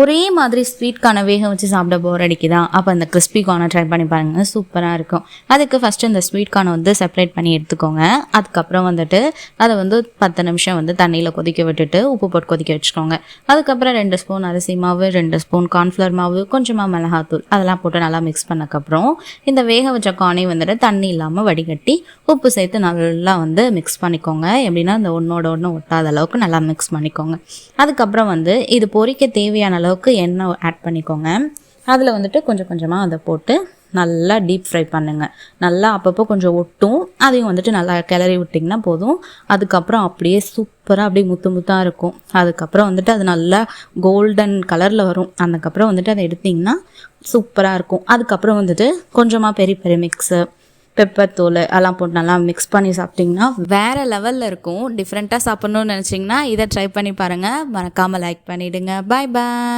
ஒரே மாதிரி ஸ்வீட் கார்னை வேக வச்சு சாப்பிட போர் அடிக்குதா? அப்போ அந்த கிறிஸ்பி கார்னை ட்ரை பண்ணி பாருங்கள், சூப்பராக இருக்கும். அதுக்கு ஃபஸ்ட்டு இந்த ஸ்வீட் கார்னை வந்து செப்பரேட் பண்ணி எடுத்துக்கோங்க. அதுக்கப்புறம் வந்துட்டு அதை வந்து 10 நிமிஷம் வந்து தண்ணியில் கொதிக்க விட்டுட்டு உப்பு போட்டு கொதிக்க வச்சுக்கோங்க. அதுக்கப்புறம் 2 ஸ்பூன் அரிசி மாவு, 2 ஸ்பூன் கார்ன்ஃப்ளவர் மாவு, கொஞ்சமாக மிளகாத்தூள் அதெல்லாம் போட்டு நல்லா மிக்ஸ் பண்ணக்கப்புறம் இந்த வேக வச்ச கார்னையும் வந்துட்டு தண்ணி இல்லாமல் வடிகட்டி உப்பு சேர்த்து நல்லா வந்து மிக்ஸ் பண்ணிக்கோங்க. எப்படின்னா இந்த ஒன்றோட ஒன்று ஒட்டாத அளவுக்கு நல்லா மிக்ஸ் பண்ணிக்கோங்க. அதுக்கப்புறம் வந்து இது பொரிக்க தேவையான அளவுக்கு எண்ணெய் ஆட் பண்ணிக்கோங்க. அதில் வந்துட்டு கொஞ்சம் கொஞ்சமாக அதை போட்டு நல்லா டீப் ஃப்ரை பண்ணுங்கள். நல்லா அப்பப்போ கொஞ்சம் ஒட்டும், அதையும் வந்துட்டு நல்லா கிளறி விட்டிங்கன்னா போதும். அதுக்கப்புறம் அப்படியே சூப்பராக அப்படியே முத்து முத்தாக இருக்கும். அதுக்கப்புறம் வந்துட்டு அது நல்லா கோல்டன் கலரில் வரும். அதுக்கப்புறம் வந்துட்டு அதை எடுத்திங்கன்னா சூப்பராக இருக்கும். அதுக்கப்புறம் வந்துட்டு கொஞ்சமாக பெரிய பெரிய மிக்ஸு பெப்பர் தூள் எல்லாம் போட்டு நல்லா மிக்ஸ் பண்ணி சாப்பிட்டிங்கன்னா வேறு லெவலில் இருக்கும். டிஃப்ரெண்ட்டாக சாப்பிட்ணுன்னு நினச்சிங்கன்னா இதை ட்ரை பண்ணி பாருங்கள். மறக்காமல் லைக் பண்ணிவிடுங்க. பாய் பாய்.